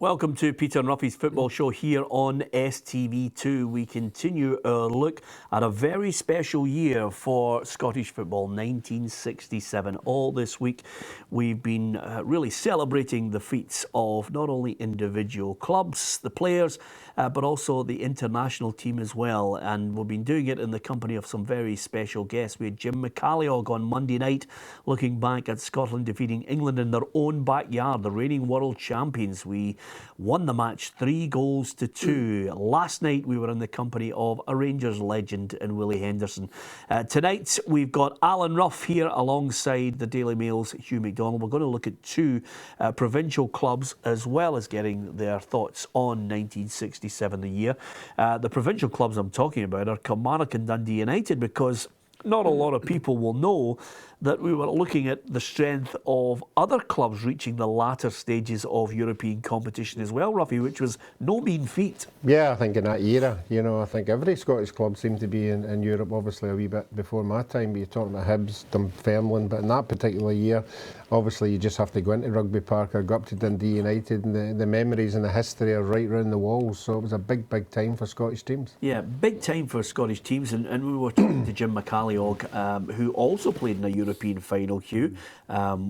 Welcome to Peter and Ruffy's football show here on STV2. We continue our look at a very special year for Scottish football, 1967. All this week we've been really celebrating the feats of not only individual clubs, the players, but also the international team as well. And we've been doing it in the company of some very special guests. We had Jim McCalliog on Monday night, looking back at Scotland defeating England in their own backyard, the reigning world champions. We won the match 3-2. Last night we were in the company of a Rangers legend in Willie Henderson. Tonight we've got Alan Ruff here alongside the Daily Mail's Hugh MacDonald. We're going to look at two provincial clubs as well as getting their thoughts on 1967, the year. The provincial clubs I'm talking about are Kilmarnock and Dundee United, because not a lot of people will know that we were looking at the strength of other clubs reaching the latter stages of European competition as well, Ruffy, which was no mean feat. Yeah, I think in that era, I think every Scottish club seemed to be in Europe, obviously a wee bit before my time. You're talking about Hibs, Dunfermline, but in that particular year, obviously you just have to go into Rugby Park or go up to Dundee United, and the memories and the history are right round the walls. So it was a big time for Scottish teams. Yeah, big time for Scottish teams, and we were talking to Jim McCalliog, who also played in a European final, Hugh,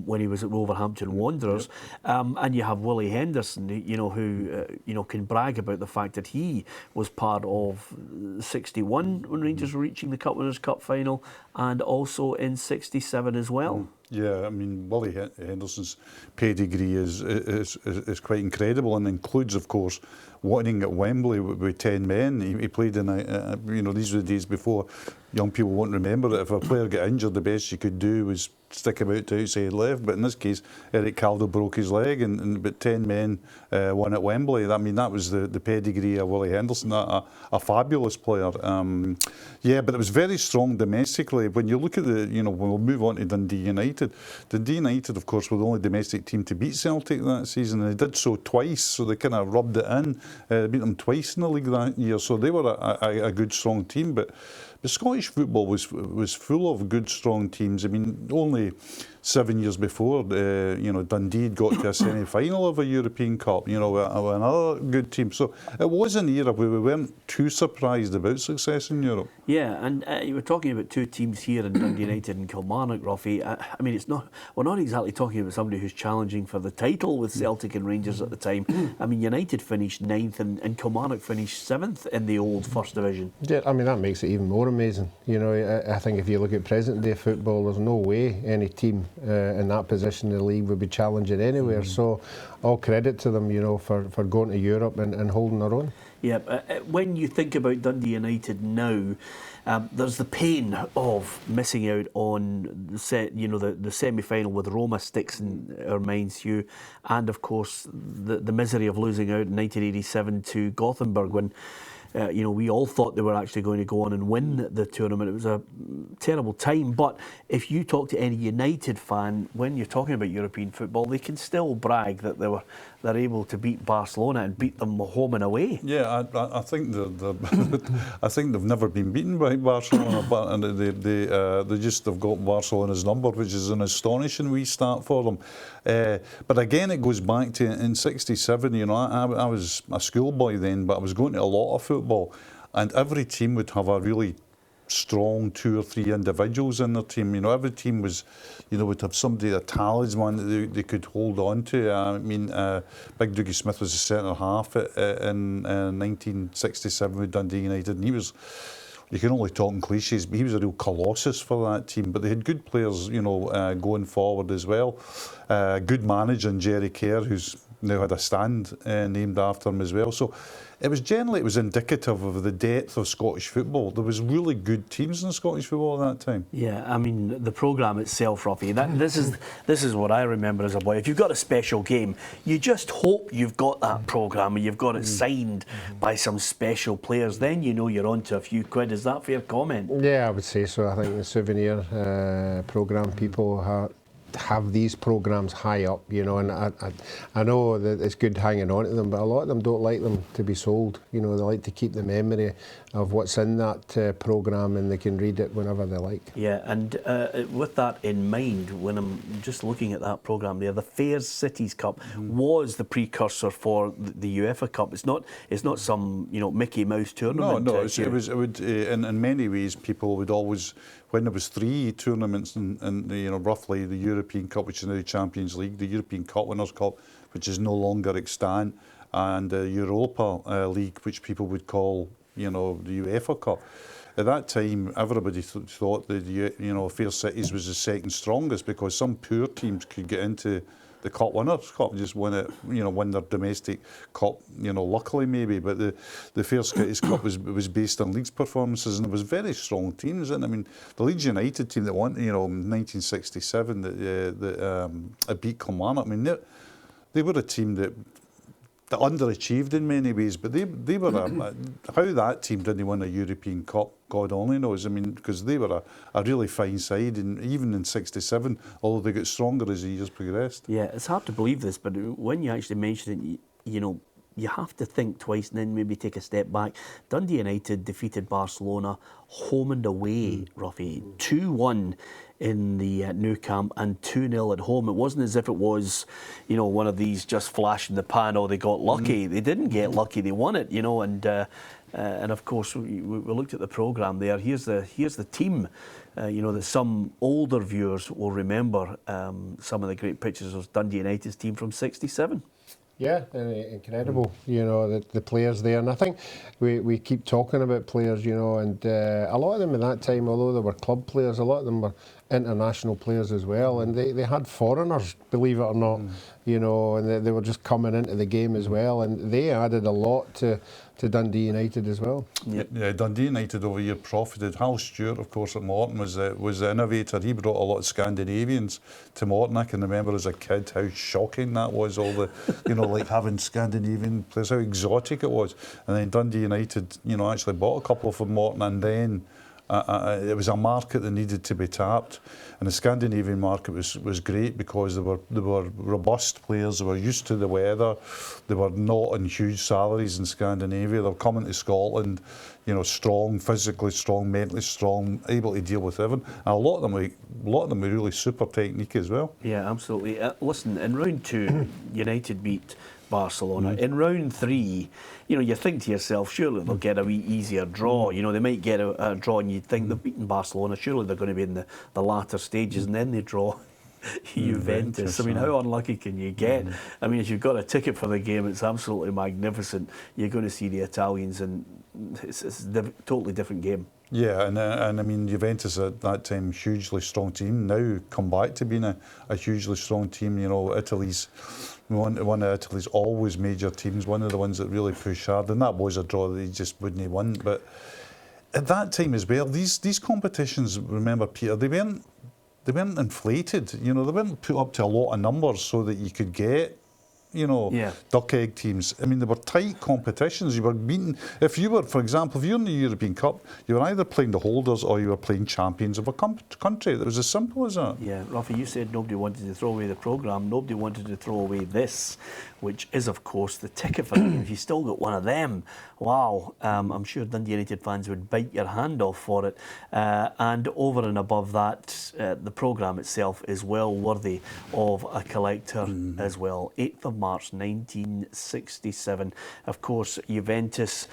when he was at Wolverhampton Wanderers, and you have Willie Henderson, who can brag about the fact that he was part of 61 when Rangers were reaching the Cup Winners' Cup final, and also in 67 as well. Yeah, I mean, Willie Henderson's pedigree is quite incredible, and includes, of course, winning at Wembley with 10 men. He played in these were the days before young people won't remember that if a player got injured, the best you could do was stick him out to outside left. But in this case, Eric Calder broke his leg, and about 10 men won at Wembley. I mean, that was the pedigree of Willie Henderson, a fabulous player. Yeah, but it was very strong domestically. When you look at we'll move on to Dundee United. Dundee United, of course, were the only domestic team to beat Celtic that season, and they did so twice, so they kind of rubbed it in. Beat them twice in the league that year, so they were a good, strong team. But the Scottish football was full of good, strong teams. I mean, only 7 years before, Dundee had got to a semi-final of a European Cup, another good team. So it was an era where we weren't too surprised about success in Europe. Yeah, and you were talking about two teams here in Dundee United and Kilmarnock, Ruffy. I mean, we're not exactly talking about somebody who's challenging for the title with Celtic and Rangers at the time. I mean, United finished 9th and Kilmarnock finished 7th in the old First Division. Yeah, I mean, that makes it even more amazing. I think if you look at present-day football, there's no way any team in that position in the league would be challenging anywhere. So all credit to them, for going to Europe and holding their own. Yeah, when you think about Dundee United now, there's the pain of missing out on the semi-final with Roma sticks in our minds, Hugh, and of course the misery of losing out in 1987 to Gothenburg when we all thought they were actually going to go on and win the tournament. It was a terrible time. But if you talk to any United fan, when you're talking about European football, they can still brag that they're able to beat Barcelona and beat them home and away. Yeah, I think I think they've never been beaten by Barcelona, but they've got Barcelona's number, which is an astonishing wee start for them. But again, it goes back to in '67. I was a schoolboy then, but I was going to a lot of football, and every team would have a really strong 2 or 3 individuals in their team. Every team was, would have somebody, a talisman that they could hold on to. I mean, Big Dougie Smith was a centre half in 1967 with Dundee United, and he was, you can only talk in cliches, but he was a real colossus for that team. But they had good players, going forward as well. Good manager in Jerry Kerr, who's now had a stand named after him as well. So it was indicative of the depth of Scottish football. There was really good teams in Scottish football at that time. Yeah, I mean, the programme itself, Ruffy, this is what I remember as a boy. If you've got a special game, you just hope you've got that programme and you've got it signed by some special players. Then you're on to a few quid. Is that a fair comment? Yeah, I would say so. I think the souvenir programme people have these programmes high up, you know, and I know that it's good hanging on to them, but a lot of them don't like them to be sold. You know, they like to keep the memory of what's in that programme, and they can read it whenever they like. Yeah, and with that in mind, when I'm just looking at that programme there, the Fairs Cities Cup was the precursor for the UEFA Cup. It's not some, you know, Mickey Mouse tournament. No, it would in many ways people would always, when there was 3 tournaments and you know, roughly the European Cup, which is now the Champions League, the European Cup Winners' Cup, which is no longer extant, and the Europa League, which people would call, you know, the UEFA Cup. At that time, everybody thought that you know, Fair Cities was the second strongest because some poor teams could get into the Cup Winners' Cup, just win it, you know, win their domestic cup, you know, luckily maybe. But the Fair Cities Cup was based on Leeds performances, and there was very strong teams. And I mean, the Leeds United team that won, you know, in 1967 that beat Kilmarnock. I mean, they were a team that underachieved in many ways, but they were how that team didn't win a European Cup, God only knows. I mean, because they were a really fine side, and even in '67, although they got stronger as the years progressed. Yeah, it's hard to believe this, but when you actually mention it, you know, you have to think twice and then maybe take a step back. Dundee United defeated Barcelona home and away, Ruffy, 2-1 in the Nou Camp and 2-0 at home. It wasn't as if it was, you know, one of these just flash in the pan, or they got lucky. They didn't get lucky, they won it, you know, and of course we looked at the programme there. Here's the team, you know, that some older viewers will remember some of the great pictures of Dundee United's team from '67. Yeah, incredible, you know, the players there. And I think we keep talking about players, you know, and a lot of them at that time, although they were club players, a lot of them were international players as well. And they had foreigners, believe it or not, you know, and they were just coming into the game as well. And they added a lot to Dundee United as well. Yeah, Dundee United over here profited. Hal Stewart, of course, at Morton was the innovator. He brought a lot of Scandinavians to Morton. I can remember as a kid how shocking that was, all the, you know, like having Scandinavian players, how exotic it was. And then Dundee United, you know, actually bought a couple from Morton, and then it was a market that needed to be tapped, and the Scandinavian market was great because they were robust players. They were used to the weather. They were not on huge salaries in Scandinavia. They were coming to Scotland, you know, strong, physically strong, mentally strong, able to deal with everything. And a lot of them were really super technique as well. Yeah, absolutely. Listen, in round 2, United beat Barcelona. In round 3, you know, you think to yourself, surely they'll get a wee easier draw. You know, they might get a draw, and you'd think they've beaten Barcelona, surely they're going to be in the latter stages, and then they draw Juventus. I mean, how unlucky can you get? I mean, if you've got a ticket for the game, it's absolutely magnificent. You're going to see the Italians, and it's a totally different game. Yeah, and I mean, Juventus at that time, hugely strong team, now come back to being a hugely strong team. You know, Italy's one of Italy's always major teams, one of the ones that really push hard, and that was a draw that they just wouldn't have won. But at that time as well, these competitions, remember, Peter, they weren't inflated. You know, they weren't put up to a lot of numbers so that you could get, you know, duck egg teams. I mean, they were tight competitions. You were beaten. If you were, for example, if you're in the European Cup, you were either playing the holders or you were playing champions of a country. It was as simple as that. Yeah, Rafa, you said nobody wanted to throw away the programme. Nobody wanted to throw away this, which is, of course, the ticket for the game. If you still got one of them, wow, I'm sure Dundee United fans would bite your hand off for it. And over and above that, the programme itself is well worthy of a collector as well. 8th of March 1967. Of course, Juventus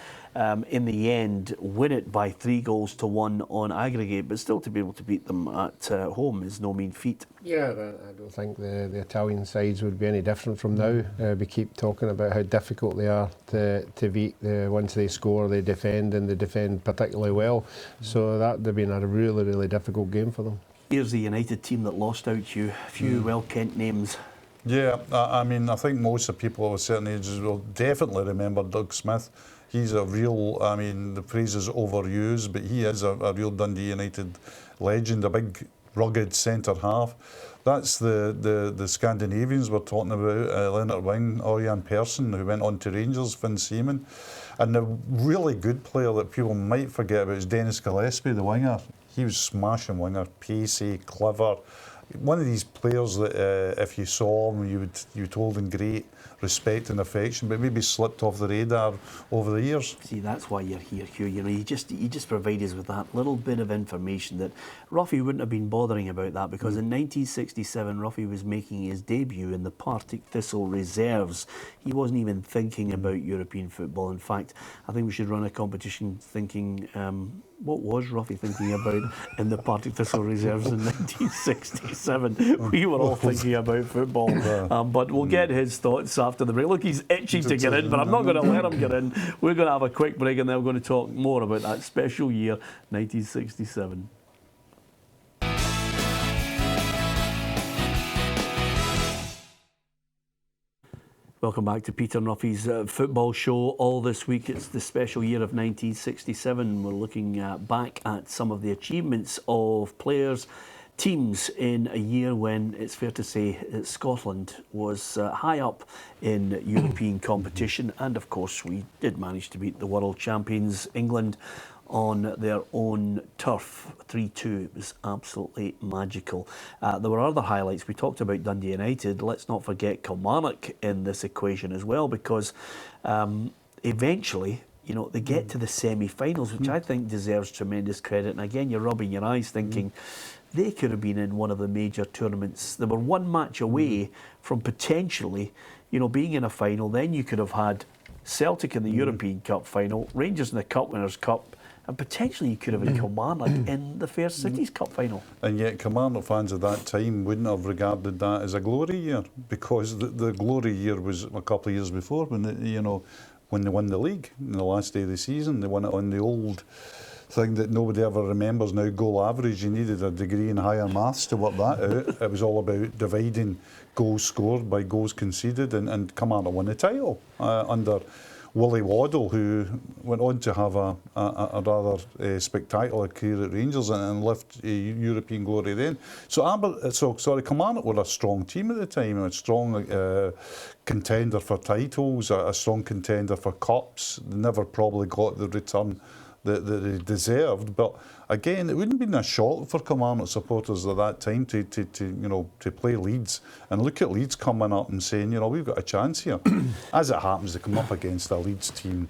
in the end win it by 3-1 on aggregate, but still to be able to beat them at home is no mean feat. Yeah, I don't think the Italian sides would be any different from now. We keep talking about how difficult they are to beat. Once they score, they defend, and they defend particularly well. So that would have been a really, really difficult game for them. Here's the United team that lost out, Hugh. A few well-kent names. Yeah, I mean, I think most of the people of a certain ages will definitely remember Doug Smith. He's a real, I mean, the phrase is overused, but he is a real Dundee United legend, a big, rugged centre half. That's the Scandinavians we're talking about, Leonard Wing, Orian Persson, who went on to Rangers, Finn Seaman. And the really good player that people might forget about is Dennis Gillespie, the winger. He was smashing winger, pacey, clever, one of these players that if you saw him, you would hold in great respect and affection, but maybe slipped off the radar over the years. See, that's why you're here, Hugh. You know, you just provide us with that little bit of information that Ruffy wouldn't have been bothering about that, because in 1967 Ruffy was making his debut in the Partick Thistle reserves. He wasn't even thinking about European football. In fact, I think we should run a competition thinking, what was Ruffy thinking about in the Partick Thistle reserves in 1967? We were all thinking about football. But we'll get his thoughts after the break. Look, he's itching to get in, but I'm not going to let him get in. We're going to have a quick break and then we're going to talk more about that special year, 1967. Welcome back to Peter and Ruffy's football show. All this week, it's the special year of 1967. We're looking back at some of the achievements of players, teams in a year when it's fair to say that Scotland was high up in European competition. And of course, we did manage to beat the world champions, England, on their own turf, 3-2. It was absolutely magical. There were other highlights. We talked about Dundee United. Let's not forget Kilmarnock in this equation as well, because eventually, you know, they get to the semi-finals, which I think deserves tremendous credit. And again, you're rubbing your eyes thinking they could have been in one of the major tournaments. They were one match away from potentially, you know, being in a final. Then you could have had Celtic in the European Cup final, Rangers in the Cup Winners' Cup, and potentially you could have had Kilmarnock in the Fair Cities Cup final. And yet Kilmarnock fans at that time wouldn't have regarded that as a glory year, because the glory year was a couple of years before when when they won the league in the last day of the season. They won it on the old thing that nobody ever remembers now, goal average. You needed a degree in higher maths to work that out. It was all about dividing goals scored by goals conceded, and Kilmarnock won the title under Willie Waddle, who went on to have a rather spectacular career at Rangers and lift European glory then. Kilmarnock were a strong team at the time, a strong contender for titles, a strong contender for cups. They never probably got the return that they deserved, but again, it wouldn't have been a shock for Kilmarnock supporters at that time to play Leeds and look at Leeds coming up and saying, you know, we've got a chance here. As it happens, they come up against a Leeds team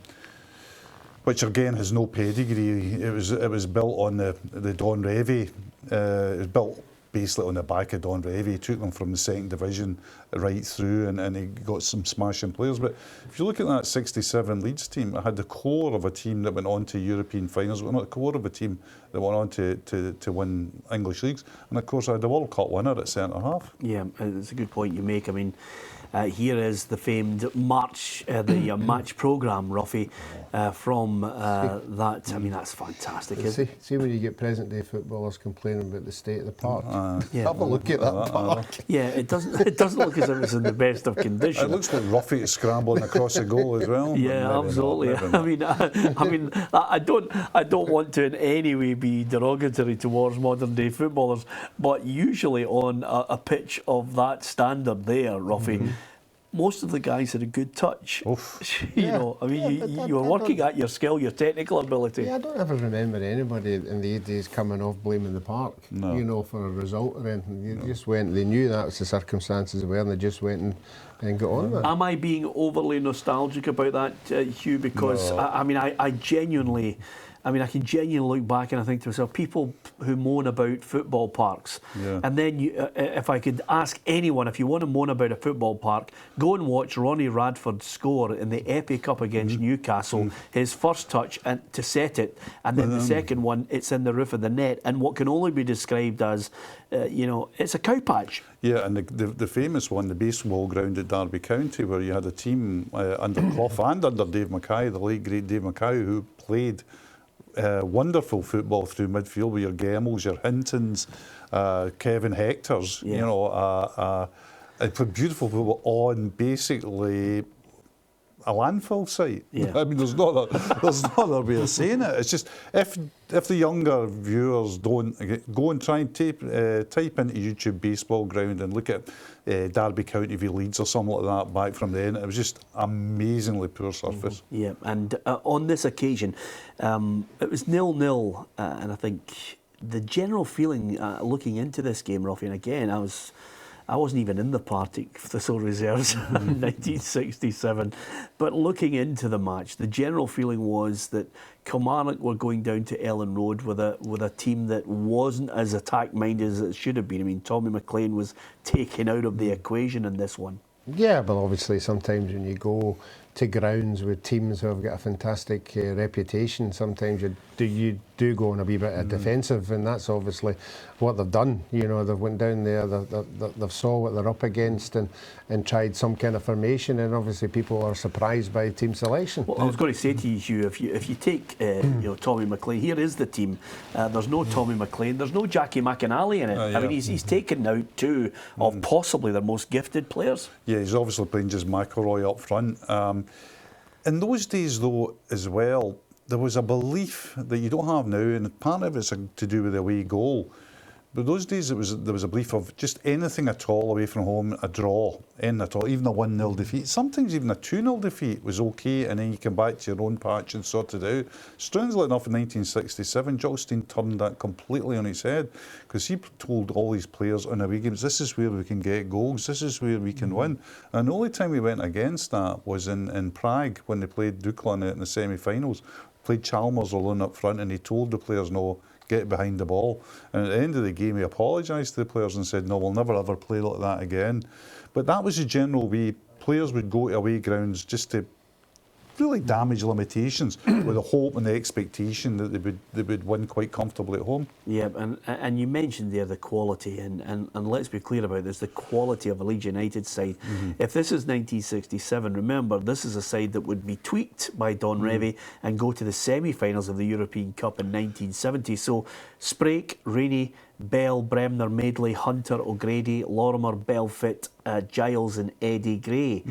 which again has no pedigree. It was built on the Don Revie. It was built basically on the back of Don Revie. He took them from the second division right through, and he got some smashing players. But if you look at that 67 Leeds team, it had the core of a team that went on to European finals, but not the core of a team that went on to win English leagues. And of course, I had the World Cup winner at centre half. Yeah, it's a good point you make. I mean, here is the famed match programme, Ruffy, from that. I mean, that's fantastic. See when you get present day footballers complaining about the state of the park. Have a look at that park. Yeah, it doesn't look as if it's in the best of condition. It looks like Ruffy scrambling across the goal as well. Yeah, absolutely. I don't want to in any way be derogatory towards modern day footballers, but usually on a pitch of that standard there, Ruffy, most of the guys had a good touch. You were working at your skill, your technical ability. Yeah, I don't ever remember anybody in the 80s coming off blaming the park, for a result or anything. You just went, they knew that was the circumstances were, and they just went and got on with it. Am I being overly nostalgic about that, Hugh? Because, I genuinely... I can genuinely look back and I think to myself, people who moan about football parks, and then if I could ask anyone, if you want to moan about a football park, go and watch Ronnie Radford score in the FA Cup against Newcastle, his first touch and to set it, and then the second one, it's in the roof of the net, and what can only be described as, it's a cow patch. Yeah, and the famous one, the baseball ground at Derby County, where you had a team under Clough and under Dave Mackay, the late great Dave Mackay, who played wonderful football through midfield with your Gemmels, your Hintons, Kevin Hectors, and played beautiful football on basically a landfill site. Yeah. I mean, there's no other way of saying it. It's just if the younger viewers don't go and try and type into YouTube baseball ground and look at Derby County v Leeds or something like that back from then, it was just amazingly poor surface. Yeah, and on this occasion, it was 0-0, and I think the general feeling looking into this game, Ruffy, and again, I wasn't even in the party for the Thistle reserves in 1967, but looking into the match, the general feeling was that Kilmarnock were going down to Ellen Road with a team that wasn't as attack-minded as it should have been. I mean, Tommy McLean was taken out of the equation in this one. Yeah, but obviously sometimes when you go to grounds with teams who have got a fantastic reputation, sometimes you do go on a wee bit of defensive, and that's obviously what they've done. You know, they've went down there, they've saw what they're up against, and tried some kind of formation, and obviously people are surprised by team selection. Well, I was going to say to you, Hugh, if you take Tommy McLean, here is the team. There's no Tommy McLean, there's no Jackie McAnally in it. Yeah. I mean, he's taken out two of possibly their most gifted players. Yeah, he's obviously playing just McElroy up front. In those days, though, as well, there was a belief that you don't have now, and part of it's to do with the away goal. But those days, there was a belief of just anything at all away from home, a draw, anything at all, even a 1-0 defeat. Sometimes even a 2-0 defeat was okay, and then you come back to your own patch and sort it out. Strangely enough, in 1967, Jockstein turned that completely on its head, because he told all these players on away games, this is where we can get goals, this is where we can win. And the only time we went against that was in Prague, when they played Dukla in the semi-finals. Played Chalmers alone up front, and he told the players, no, get behind the ball. And at the end of the game, he apologised to the players and said, no, we'll never ever play like that again. But that was the general way. Players would go to away grounds just to really damage limitations with the hope and the expectation that they would win quite comfortably at home. Yeah, and you mentioned there the quality, and let's be clear about this, the quality of a Leeds United side. If this is 1967, remember, this is a side that would be tweaked by Don Revie and go to the semi-finals of the European Cup in 1970. So Sprake, Rainey, Bell, Bremner, Madeley, Hunter, O'Grady, Lorimer, Belfit, Giles and Eddie Gray.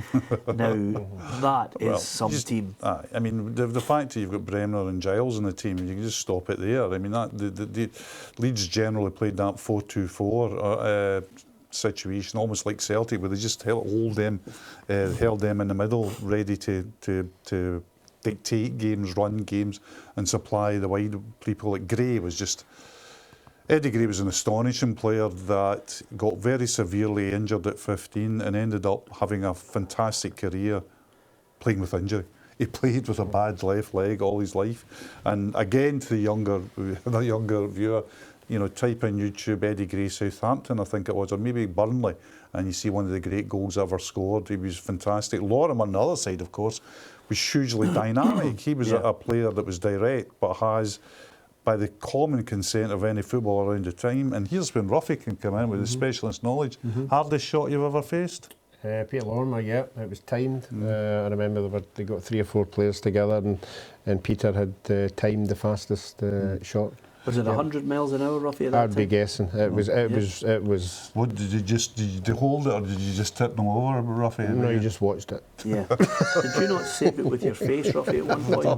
Now, that is some team. I mean, the fact that you've got Bremner and Giles in the team, you can just stop it there. I mean, the Leeds generally played that 4-2-4 situation, almost like Celtic, where they just held them in the middle, ready to dictate games, run games, and supply the wide people. Like Gray was just... Eddie Gray was an astonishing player that got very severely injured at 15 and ended up having a fantastic career playing with injury. He played with a bad left leg all his life. And again, to the younger viewer, you know, type in YouTube Eddie Gray Southampton, I think it was, or maybe Burnley, and you see one of the great goals ever scored. He was fantastic. Lorimer on the other side, of course, was hugely dynamic. He was a player that was direct, but has, by the common consent of any footballer around the time, and here's when Ruffy can come in with his specialist knowledge. Hardest shot you've ever faced? Peter Lorimer, yeah, it was timed. I remember they got 3 or 4 players together, and Peter had timed the fastest shot. Was it 100 miles an hour, Ruffy, at that I'd be guessing. It was. What did you hold it, or did you just tip them over, Ruffy? No, you just watched it. Yeah. Did you not save it with your face, Ruffy, at one point? I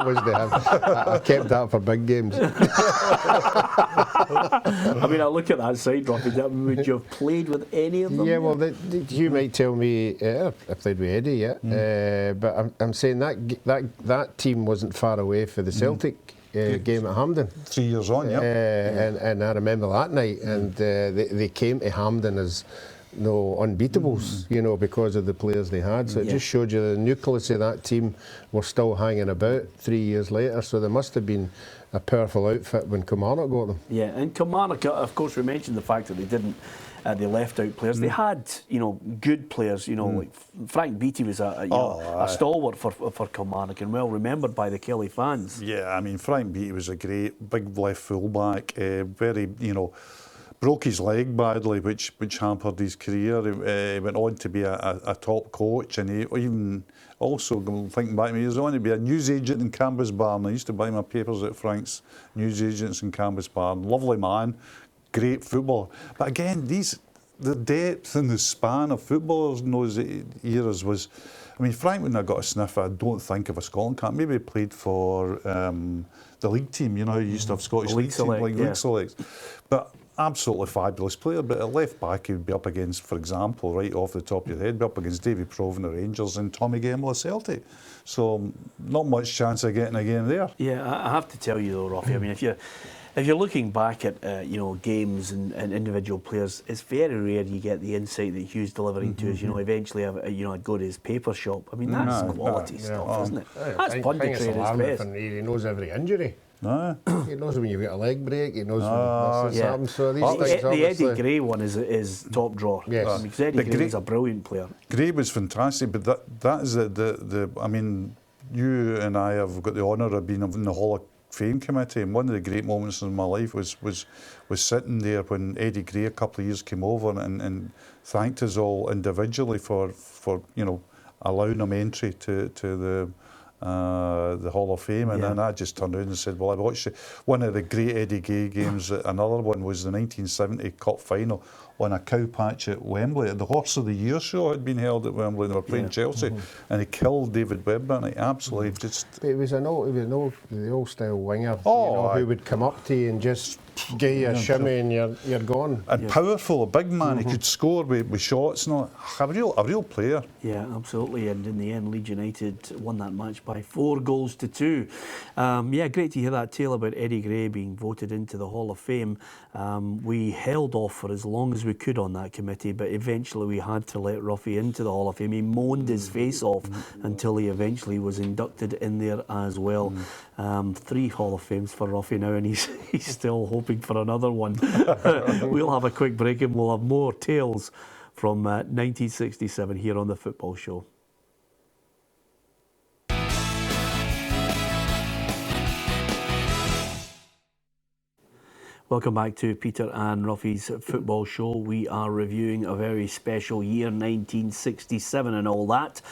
was there. I kept that for big games. I mean, I look at that side, Ruffy. Would you have played with any of them? Yeah, well, you might tell me if they'd be Eddie, but I'm saying that team wasn't far away for the Celtic game at Hampden. 3 years on, and I remember that night, and they came to Hampden as unbeatables, you know, because of the players they had. So it just showed you the nucleus of that team were still hanging about 3 years later. So there must have been a powerful outfit when Kilmarnock got them. Yeah, and Kilmarnock, of course, we mentioned the fact that they didn't. They left out players. They had, good players. Like Frank Beattie was a stalwart for Kilmarnock and well remembered by the Kelly fans. Yeah, I mean, Frank Beattie was a great big left fullback. Very, broke his leg badly, which hampered his career. He went on to be a top coach, and he even also, thinking back to me, he was on to be a newsagent in Cambusbarn. I used to buy my papers at Frank's newsagents in Cambusbarn. Lovely man. Great footballer. But again, the depth and the span of footballers in those eras was... I mean, Frank wouldn't have got a sniff, I don't think, of a Scotland camp. Maybe he played for the league team, you used to have Scottish league team, league selects. But absolutely fabulous player. But at left back, he would be up against, for example, right off the top of your head, be up against Davy Provan of Rangers and Tommy Gemmell of Celtic. So not much chance of getting a game there. Yeah, I have to tell you though, Ruffy, I mean, If you're looking back at games and individual players, it's very rare you get the insight that Hugh's delivering to us. Eventually, I'd go to his paper shop. I mean, that's quality stuff, isn't it? That's punditry at its best. He knows every injury. No. He knows when you've got a leg break. He knows when this happens. So these things, the Eddie Gray one is top drawer. Yes. Because Eddie Gray was a brilliant player. Gray was fantastic, but that is the I mean, you and I have got the honour of being in the Hall of Fame committee, and one of the great moments in my life was sitting there when Eddie Gray a couple of years came over and thanked us all individually for allowing him entry to the Hall of Fame, and then I just turned around and said, well, I watched one of the great Eddie Gray games. Another one was the 1970 Cup final on a cow patch at Wembley. The Horse of the Year show had been held at Wembley. They were playing Chelsea, and he killed David Webber, and he absolutely just. But it was the old style winger, who would come up to you and just give you a shimmy and you're gone. And powerful, a big man. He could score with shots and all. A real player. Yeah, absolutely. And in the end, Leeds United won that match by 4-2. Great to hear that tale about Eddie Gray being voted into the Hall of Fame. We held off for as long as we could on that committee, but eventually we had to let Ruffy into the Hall of Fame. He moaned his face off until he eventually was inducted in there as well. 3 Hall of Fames for Ruffy now, and he's still hoping for another one. We'll have a quick break and we'll have more tales from 1967 here on The Football Show. Welcome back to Peter and Ruffy's Football Show. We are reviewing a very special year, 1967 and all that.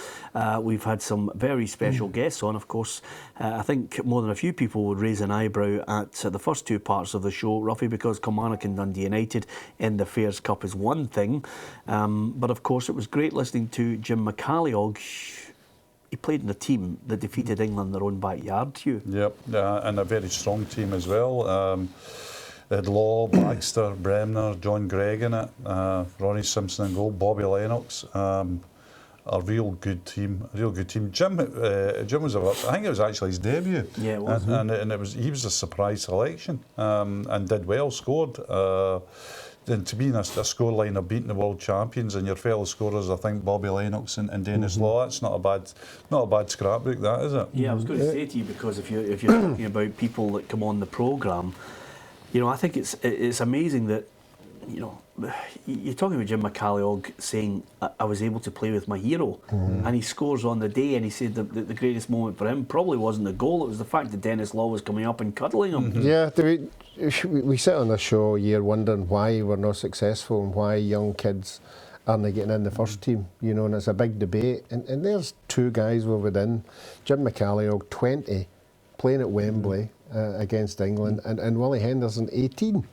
We've had some very special guests on, of course. I think more than a few people would raise an eyebrow at the first 2 parts of the show, Ruffy, because Kilmarnock and Dundee United in the Fairs Cup is one thing. But of course, it was great listening to Jim McCalliog. He played in a team that defeated England in their own backyard, Hugh. Yep, and a very strong team as well. They had Law, Baxter, Bremner, John Gregg in it, Ronnie Simpson in goal, Bobby Lennox. A real good team. Jim was I think it was actually his debut. Yeah, it was. And he was a surprise selection and did well, scored. Then to be in a scoreline of beating the world champions and your fellow scorers, I think Bobby Lennox and Dennis Law, that's not a bad scrapbook, that, is it? Yeah, I was going to say to you, because if you're talking about people that come on the programme, I think it's amazing that, you're talking about Jim McCalliog saying, I was able to play with my hero, and he scores on the day, and he said that the greatest moment for him probably wasn't the goal, it was the fact that Dennis Law was coming up and cuddling him. Yeah, we sit on the show a year wondering why we're not successful and why young kids aren't getting in the first team, and it's a big debate. And there's 2 guys were within. Jim McCalliog, 20, playing at Wembley against England, and Willie Henderson, 18.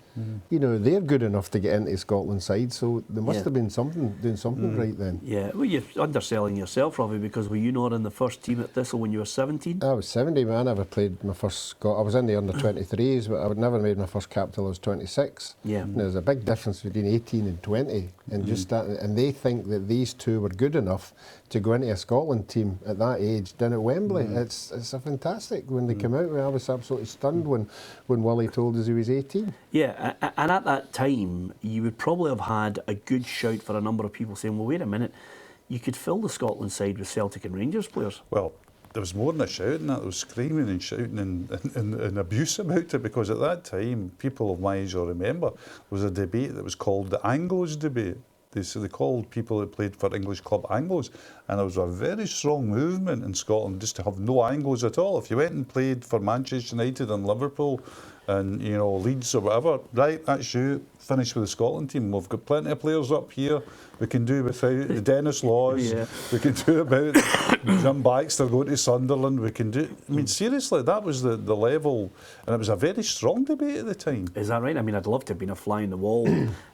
They're good enough to get into Scotland's side, so they must have been doing something right then. Yeah, well, you're underselling yourself, Robbie, because were you not in the first team at Thistle when you were 17? I was 17, man. I never played my first I was in the under-23s, but I would never made my first cap till I was 26. Yeah. And there's a big difference between 18 and 20, and just that, and they think that these 2 were good enough to go into a Scotland team at that age down at Wembley. It's a fantastic. When they came out, I was absolutely stunned when Willie told us he was 18. Yeah, and at that time, you would probably have had a good shout for a number of people saying, well, wait a minute, you could fill the Scotland side with Celtic and Rangers players. Well, there was more than a shout in that. There was screaming and shouting and abuse about it, because at that time, people of my age will remember, there was a debate that was called the Anglos debate. They called people that played for English club Anglos, and there was a very strong movement in Scotland just to have no Anglos at all. If you went and played for Manchester United and Liverpool and Leeds or whatever, right, that's you, finish with the Scotland team. We've got plenty of players up here. We can do without the Dennis Laws. Yeah. We can do about Jim Baxter going to Sunderland. We can do. I mean, seriously, that was the level, and it was a very strong debate at the time. Is that right? I mean, I'd love to have been a fly in the wall,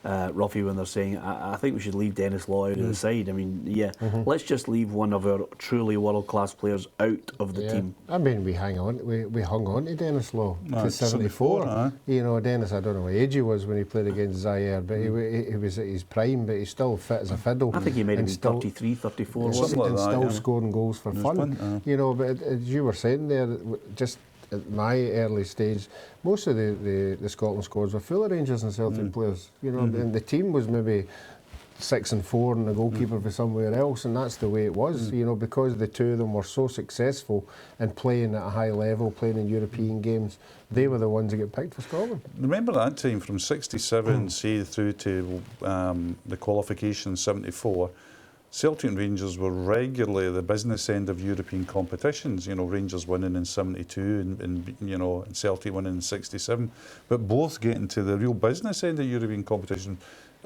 Ruffy, when they're saying, I think we should leave Dennis Law out of the side. I mean, let's just leave one of our truly world-class players out of the team. I mean, we hung on to Dennis Law to 74. Dennis, I don't know what age he was when he played against Zaire, but he was at his prime, but he still fit as a fiddle. I think he might have been 33, 34. Something like that, scoring goals for fun. But as you were saying there, just at my early stage, most of the Scotland squads were full of Rangers and Celtic players. You know, and the team was maybe 6-4 and the goalkeeper for somewhere else, and that's the way it was. You know, because the two of them were so successful and playing at a high level, playing in European games, they were the ones that get picked for Scotland. Remember that time from 67, say through to the qualification 74. Celtic and Rangers were regularly at the business end of European competitions. You know, Rangers winning in 72 and you know, and Celtic winning in 67, but both getting to the real business end of European competition,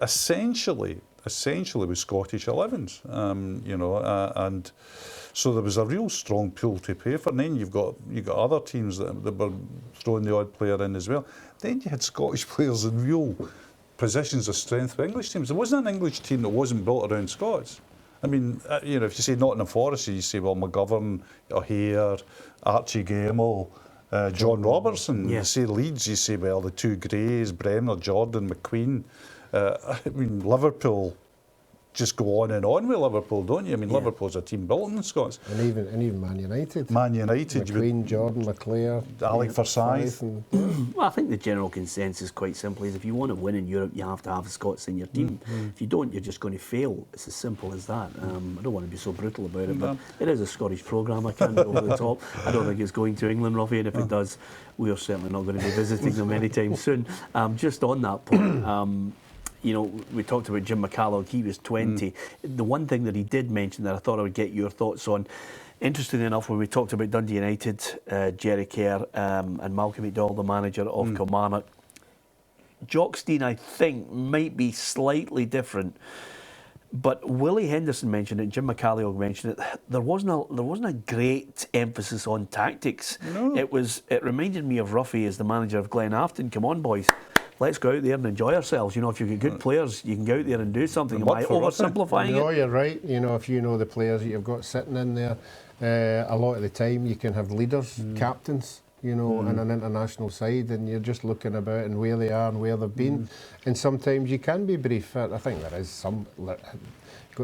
essentially with Scottish 11s. You know, and so there was a real strong pool to pay for. And then you've got other teams that were throwing the odd player in as well. Then you had Scottish players in real positions of strength for English teams. There wasn't an English team that wasn't built around Scots. I mean, you know, if you say Nottingham Forest, you say, well, McGovern, O'Hare, Archie Gemmell, John Robertson. Yeah. You say Leeds, you say, well, the two Greys, Brenner, Jordan, McQueen. I mean, Liverpool, just go on with Liverpool, don't you? I mean, Liverpool's a team built in the Scots. And even Man United. Man United. McQueen, Jordan, McClare, Alec Forsyth. Well, I think the general consensus, quite simply, is if you want to win in Europe, you have to have the Scots in your team. If you don't, you're just going to fail. It's as simple as that. I don't want to be so brutal about it, but it is a Scottish programme. I can't go over the top. I don't think it's going to England, Ruffy, and if it does, we are certainly not going to be visiting them anytime soon. Just on that point, you know, we talked about Jim McCallagh. He was 20. The one thing that he did mention that I thought I would get your thoughts on, interestingly enough, when we talked about Dundee United, Jerry Kerr and Malcolm MacDonald, the manager of Kilmarnock, Jock Stein, I think, might be slightly different. But Willie Henderson mentioned it, Jim McCallagh mentioned it. There wasn't a great emphasis on tactics. No. It reminded me of Ruffy as the manager of Glenafton. Come on, boys. Let's go out there and enjoy ourselves. You know, if you've got good players, you can go out there and do something. Am I oversimplifying No, it? you're right. You know, if you know the players that you've got sitting in there, a lot of the time you can have leaders, captains, you know, in an international side, and you're just looking about and where they are and where they've been. And sometimes you can be brief. I think there is some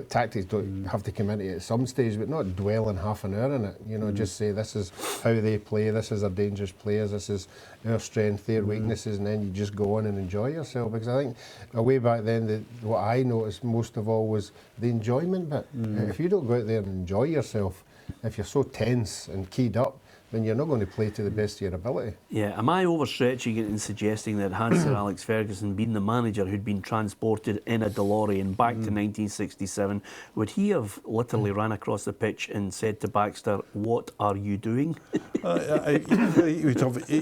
tactics don't have to come into it at some stage, but not dwelling half an hour in it. You know, just say this is how they play, this is our dangerous players, this is our strength, their weaknesses, and then you just go on and enjoy yourself. Because I think way back then, what I noticed most of all was the enjoyment bit. If you don't go out there and enjoy yourself, if you're so tense and keyed up, then you're not going to play to the best of your ability. Yeah, am I overstretching it in suggesting that had Sir Alex Ferguson been the manager who'd been transported in a DeLorean back to 1967, would he have literally ran across the pitch and said to Baxter, "What are you doing?"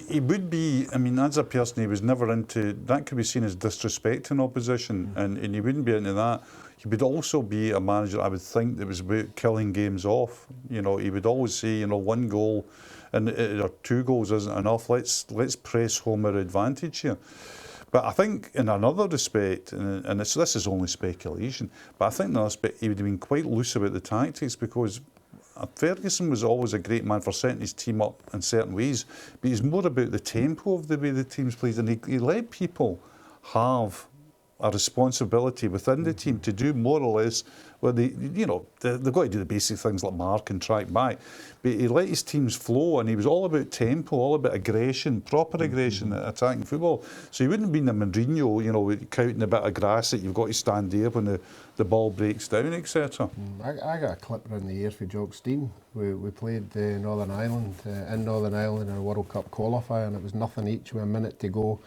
He would be, I mean, as a person, he was never into, that could be seen as disrespecting opposition, and he wouldn't be into that. He would also be a manager, I would think, that was about killing games off. You know, he would always say, you know, one goal or two goals isn't enough. Let's press home our advantage here. But I think in another respect, and this is only speculation, but I think in another respect he would have been quite loose about the tactics, because Ferguson was always a great man for setting his team up in certain ways, but he's more about the tempo of the way the teams plays, and he let people have a responsibility within the team to do more or less, well, they've got to do the basic things like mark and track back, but he let his teams flow, and he was all about tempo, all about aggression, proper aggression, attacking football. So he wouldn't have been the Mourinho, you know, counting a bit of grass that you've got to stand there when the ball breaks down, etc. I got a clipper in the ear for Jock Stein. We played Northern Ireland, in Northern Ireland in a World Cup qualifier, and it was nothing each with a minute to go.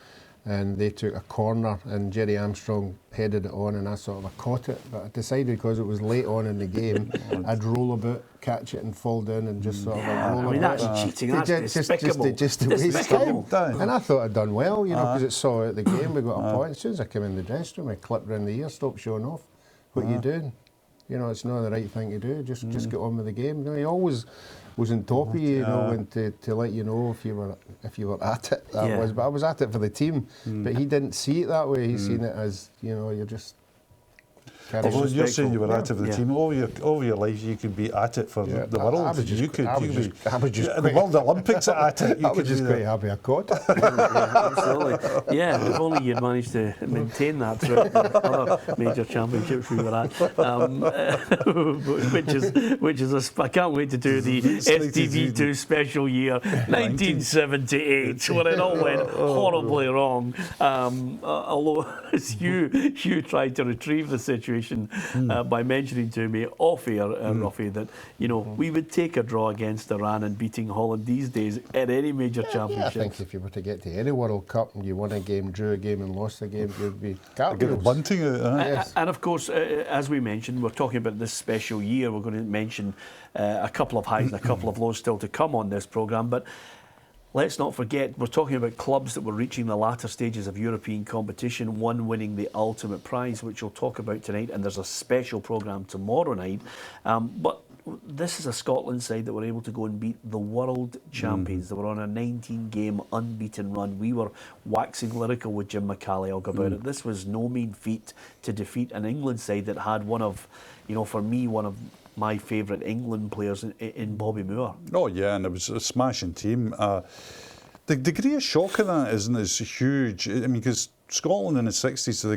And they took a corner, and Jerry Armstrong headed it on, and I sort of caught it, but I decided because it was late on in the game, I'd roll about, catch it and fall down and just sort of roll about. I mean, that's cheating, that's despicable. Just to waste time. And I thought I'd done well, you know, because it saw out the game, we got a point. As soon as I came in the dressing room, I clipped round the ear, stopped showing off. What are you doing? You know, it's not the right thing to do, just get on with the game. You know, he always was on top of you, you know, and to let you know if you were at it. That was, but I was at it for the team. But he didn't see it that way. He seen it as, you know, you're just Although you're saying you were disrespectful. at it for the Yeah. team, over your life you could be at it for Yeah, the world. I was just the World Olympics at it. You I was could just be quite there. happy I caught it. Yeah, absolutely. Yeah, if only you'd managed to maintain that throughout the other major championships we were at, which is I can't wait to do the STV2 special year 1978 when it all went horribly wrong. Although as Hugh tried to retrieve the situation by mentioning to me off air, Ruffy, that we would take a draw against Iran and beating Holland these days at any major Yeah, I championship. think if you were to get to any World Cup and you won a game, drew a game and lost a game, you'd be Get the cartwheels. bunting out. Yes. And of course, as we mentioned, we're talking about this special year. We're going to mention a couple of highs and a couple of lows still to come on this programme. But let's not forget, we're talking about clubs that were reaching the latter stages of European competition, one winning the ultimate prize, which we'll talk about tonight. And there's a special programme tomorrow night. But this is a Scotland side that were able to go and beat the world champions. They were on a 19-game unbeaten run. We were waxing lyrical with Jim McCalliog about it. This was no mean feat to defeat an England side that had one of my favourite England players in Bobby Moore. Oh yeah, and it was a smashing team. The degree of shock of that isn't as huge. I mean, because Scotland in the 60s had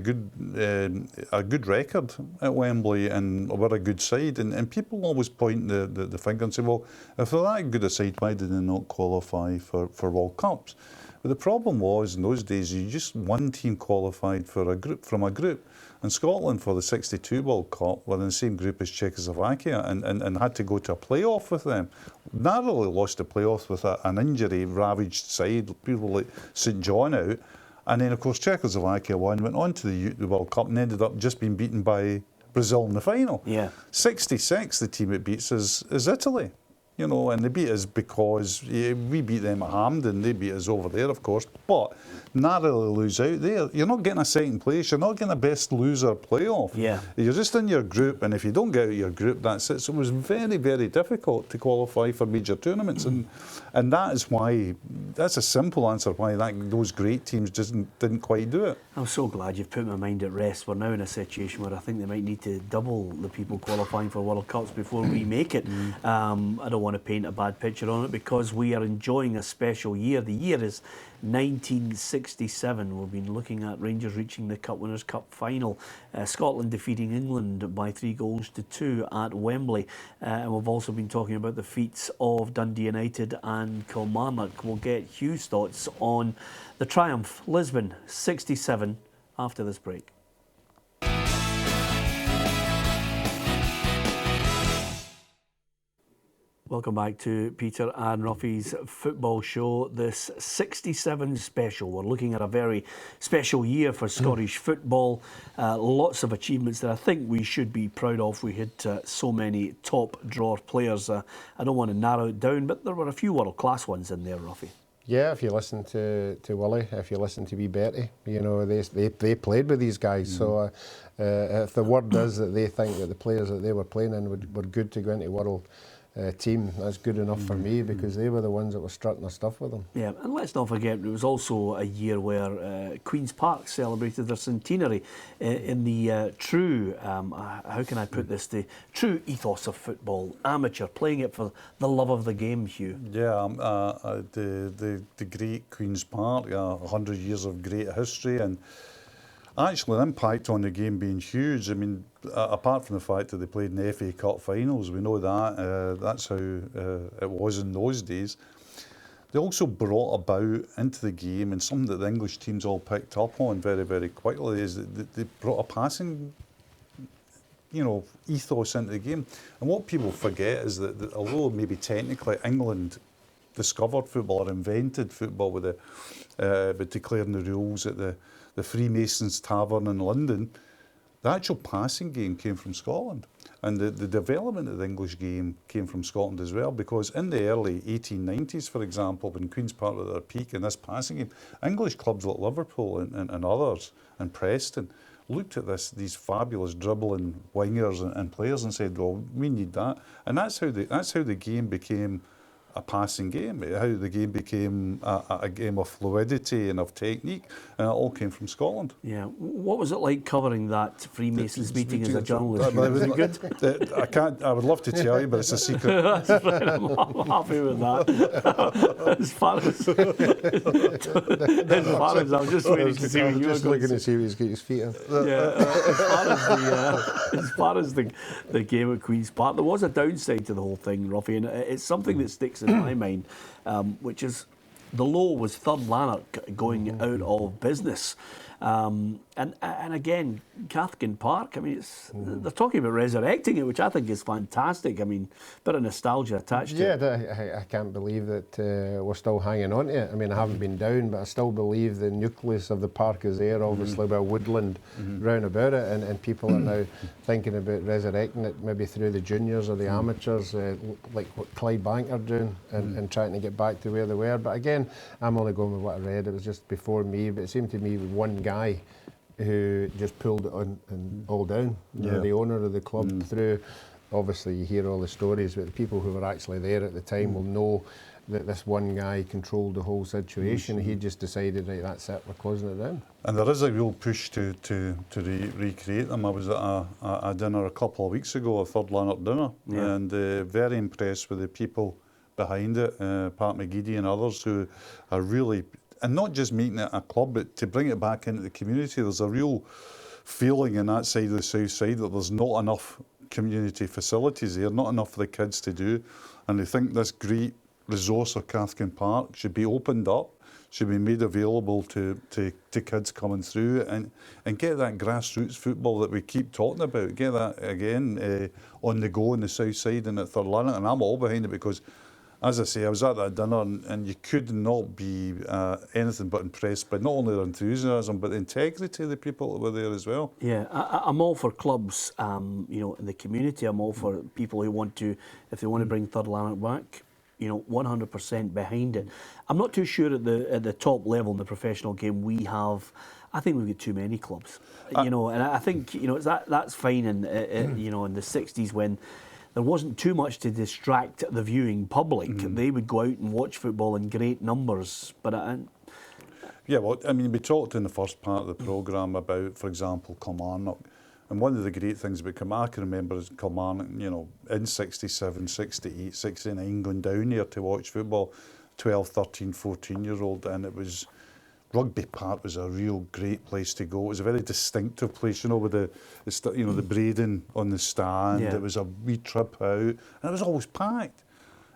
a good record at Wembley and were a good side, and people always point the finger and say, well, if they're that good a side, why did they not qualify for World Cups? But the problem was, in those days, you just one team qualified for a group from a group. And Scotland, for the 62 World Cup, were in the same group as Czechoslovakia and had to go to a playoff with them. Narrowly lost the playoff with an injury-ravaged side, people like St John out. And then, of course, Czechoslovakia won, went on to the World Cup and ended up just being beaten by Brazil in the final. Yeah. 66, the team it beats is Italy. And they beat us because we beat them at Hampden, they beat us over there, of course, but narrowly lose out there. You're not getting a second place, you're not getting a best loser playoff. Yeah. You're just in your group, and if you don't get out of your group, that's it. So it was very, very difficult to qualify for major tournaments, and that is why, that's a simple answer why those great teams didn't quite do it. I'm so glad you've put my mind at rest. We're now in a situation where I think they might need to double the people qualifying for World Cups before we make it. I don't want to paint a bad picture on it because we are enjoying a special year. The year is 1967. We've been looking at Rangers reaching the Cup Winners' Cup final, Scotland defeating England by 3-2 at Wembley, and we've also been talking about the feats of Dundee United and Kilmarnock. We'll get Hugh's thoughts on the triumph, Lisbon 67, after this break. Welcome back to Peter and Ruffy's football show, this 67 special. We're looking at a very special year for Scottish football. Lots of achievements that I think we should be proud of. We had so many top drawer players. I don't want to narrow it down, but there were a few world-class ones in there, Ruffy. Yeah, if you listen to Willie, if you listen to wee Betty, they played with these guys. So if the word is that they think that the players that they were playing in were good to go into world team, that's good enough for me because they were the ones that were strutting their stuff with them. Yeah, and let's not forget, it was also a year where Queen's Park celebrated their centenary in the true, how can I put this, the true ethos of football, amateur, playing it for the love of the game, Hugh. Yeah, the great Queen's Park, 100 years of great history, and actually, the impact on the game being huge. I mean, apart from the fact that they played in the FA Cup finals, we know that. That's how it was in those days. They also brought about into the game, and something that the English teams all picked up on very, very quickly, is that they brought a passing, ethos into the game. And what people forget is that although maybe technically England discovered football or invented football with declaring the rules at the Freemasons Tavern in London, the actual passing game came from Scotland. And the development of the English game came from Scotland as well, because in the early 1890s, for example, when Queen's Park was at their peak in this passing game, English clubs like Liverpool and others, and Preston, looked at these fabulous dribbling wingers and players and said, well, we need that. And that's how the game became a passing game, how the game became a game of fluidity and of technique, and it all came from Scotland. Yeah. What was it like covering that Freemasons meeting as a journalist? Was it good? I can't. I would love to tell you, but it's a secret. That's right. I'm happy with that. As far as I'm just waiting to see what you were just going looking to to see where he's got his feet in. as far as the game at Queen's Park, there was a downside to the whole thing, Ruffy, and it's something that sticks in my mind, which is the low was third Lanark going out of business. And again, Cathkin Park, I mean, they're talking about resurrecting it, which I think is fantastic. I mean, a bit of nostalgia attached to it. Yeah, I can't believe that we're still hanging on to it. I mean, I haven't been down, but I still believe the nucleus of the park is there, obviously, with woodland round about it, and people are now thinking about resurrecting it, maybe through the juniors or the amateurs, like what Clydebank are doing, and trying to get back to where they were. But again, I'm only going with what I read. It was just before me, but it seemed to me one guy who just pulled it on and all down. You know, the owner of the club through. Obviously, you hear all the stories, but the people who were actually there at the time will know that this one guy controlled the whole situation. He just decided, right, that's it, we're closing it down. And there is a real push to recreate them. I was at a dinner a couple of weeks ago, a third Lanark dinner, and very impressed with the people behind it, Pat McGeady and others who are really. And not just making it a club, but to bring it back into the community. There's a real feeling in that side of the south side that there's not enough community facilities there, not enough for the kids to do. And they think this great resource of Cathkin Park should be opened up, should be made available to kids coming through, and get that grassroots football that we keep talking about. Get that again on the go on the south side and at Third Lanark. And I'm all behind it because, as I say, I was at that dinner and you could not be anything but impressed by not only their enthusiasm but the integrity of the people that were there as well. Yeah, I'm all for clubs, in the community. I'm all for people who want to, if they want to bring Third Lanark back, 100% behind it. I'm not too sure at the top level in the professional game I think we've got too many clubs, and I think that's fine in in the 60s when there wasn't too much to distract the viewing public. They would go out and watch football in great numbers. But yeah, well, I mean, we talked in the first part of the programme about, for example, Kilmarnock. And one of the great things about Kilmarnock, I can remember is Kilmarnock, in 67, 68, 69, going down there to watch football, 12, 13, 14-year-old, and it was... Rugby Park was a real great place to go. It was a very distinctive place, with the braiding on the stand. Yeah. It was a wee trip out, and it was always packed.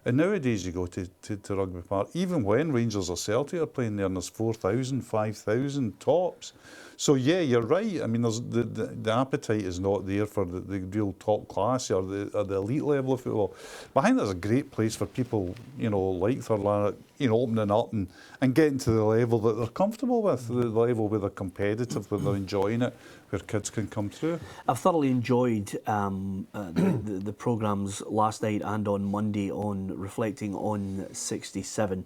And nowadays you go to Rugby Park, even when Rangers or Celtic are playing there, and there's 4,000, 5,000 tops. So yeah, you're right. I mean, there's the appetite is not there for the real top class or the elite level of football. But I think there's a great place for people, like Third Lanark, opening up and getting to the level that they're comfortable with, the level where they're competitive, where they're enjoying it, where kids can come through. I've thoroughly enjoyed the programmes last night and on Monday on reflecting on 67.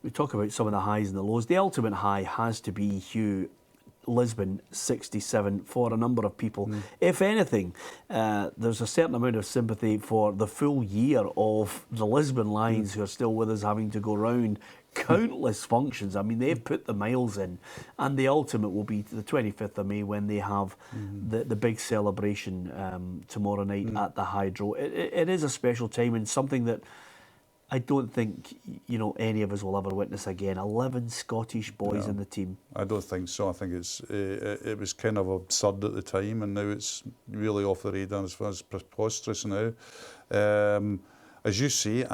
We talk about some of the highs and the lows. The ultimate high has to be, Hugh, Lisbon 67 for a number of people. If anything, there's a certain amount of sympathy for the full year of the Lisbon Lions who are still with us, having to go round countless functions. I mean, they've put the miles in, and the ultimate will be the 25th of May when they have the big celebration tomorrow night at the Hydro. It is a special time and something that I don't think any of us will ever witness again. 11 Scottish boys in the team. I don't think so. I think it was kind of absurd at the time, and now it's really off the radar as far as preposterous now. As you say,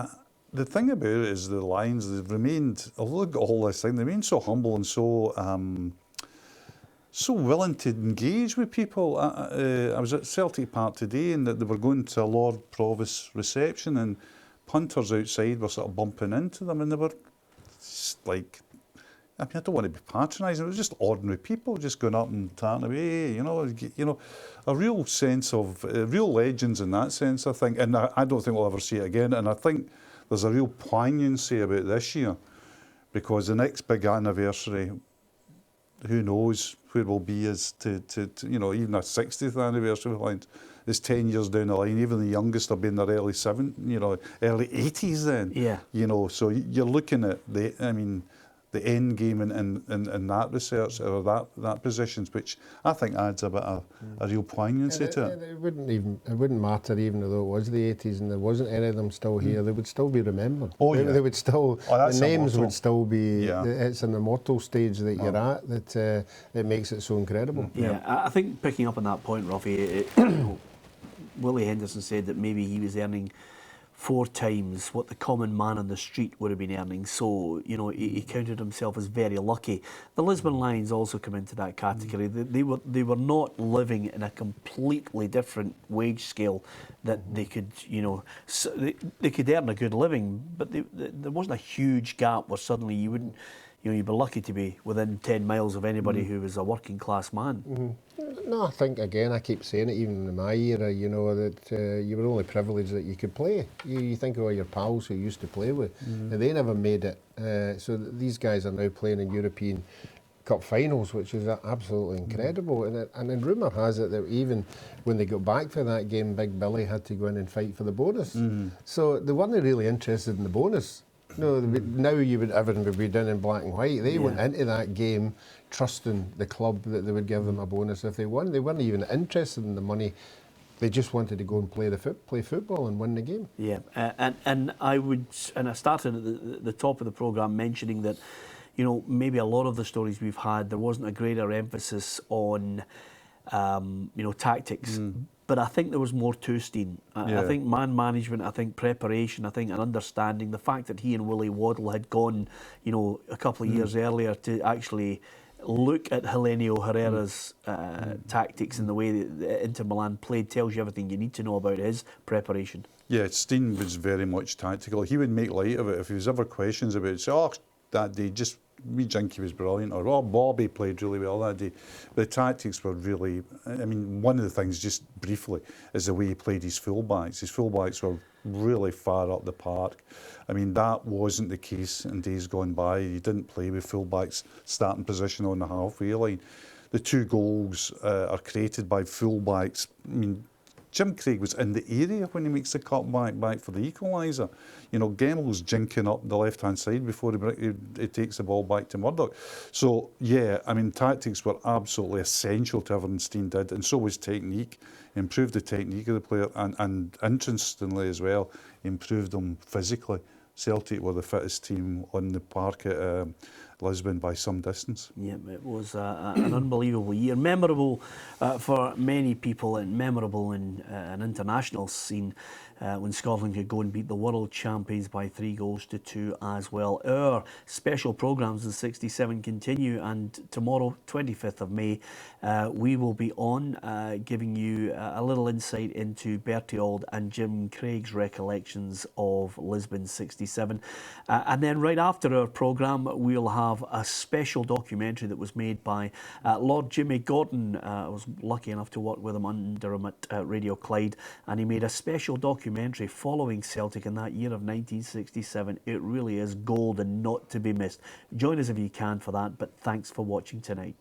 the thing about it is the Lions, they've remained, look at all this thing, they remain so humble and so willing to engage with people. I was at Celtic Park today, and they were going to a Lord Provost reception, and punters outside were sort of bumping into them, and they were just like, I don't want to be patronising, it was just ordinary people just going up and tarting away, a real sense of, real legends in that sense, I think, and I don't think we'll ever see it again. And I think there's a real poignancy about this year, because the next big anniversary, who knows where we'll be as to even a 60th anniversary of Lions. is 10 years down the line. Even the youngest will be in their early early 80s then. Yeah. You know, so you're looking at the end game in that research or that positions, which I think adds a bit of a real poignancy to it. It wouldn't matter even though it was the 80s and there wasn't any of them still here. They would still be remembered. Oh, they would still. The names would still be. Yeah. It's an immortal stage that you're at that it makes it so incredible. Yeah, I think picking up on that point, Ruffy, Willie Henderson said that maybe he was earning 4 times what the common man on the street would have been earning. So, you know, he counted himself as very lucky. The Lisbon Lions also come into that category. They were not living in a completely different wage scale that they could, you know, they could earn a good living, but there wasn't a huge gap where suddenly you wouldn't, you know, you'd be lucky to be within 10 miles of anybody who was a working class man. No, I think, again, I keep saying it, even in my era, you know, that you were only privileged that you could play. You think of all your pals who you used to play with, and they never made it. So these guys are now playing in European Cup finals, which is absolutely incredible. And then rumour has it that even when they got back for that game, Big Billy had to go in and fight for the bonus. So they weren't really interested in the bonus. No, now everything would be done in black and white. They went into that game trusting the club that they would give them a bonus if they won. They weren't even interested in the money. They just wanted to go and play football and win the game. Yeah, and I started at the top of the programme mentioning that, you know, maybe a lot of the stories we've had, there wasn't a greater emphasis on, you know, tactics. But I think there was more to Steen. I think man management, I think preparation, I think an understanding. The fact that he and Willie Waddle had gone, you know, a couple of years earlier to actually look at Helenio Herrera's tactics and the way that Inter Milan played tells you everything you need to know about his preparation. Yeah, Steen was very much tactical. He would make light of it. If there was ever questions about it, say, oh, that day, just we think he was brilliant, or oh, Bobby played really well that day. But the tactics were really, I mean, one of the things, just briefly, is the way he played his fullbacks. His fullbacks were really far up the park. I mean, that wasn't the case in days gone by. He didn't play with fullbacks starting position on the halfway line. The 2 goals are created by fullbacks. I mean, Jim Craig was in the area when he makes the cut back for the equaliser. You know, Gemmell's jinking up the left-hand side before he takes the ball back to Murdoch. So, yeah, I mean, tactics were absolutely essential to everything Steen did, and so was technique. He improved the technique of the player, and interestingly as well, improved them physically. Celtic were the fittest team on the park at Lisbon by some distance. Yeah, it was an unbelievable year. Memorable for many people and memorable in an international scene when Scotland could go and beat the world champions by 3-2 as well. Our special programmes in 67 continue, and tomorrow, 25th of May, we will be on giving you a little insight into Bertie Auld and Jim Craig's recollections of Lisbon 67. And then right after our programme, we'll have a special documentary that was made by Lord Jimmy Gordon. I was lucky enough to work with him under him at Radio Clyde, and he made a special documentary following Celtic in that year of 1967. It really is gold and not to be missed. Join us if you can for that, but thanks for watching tonight.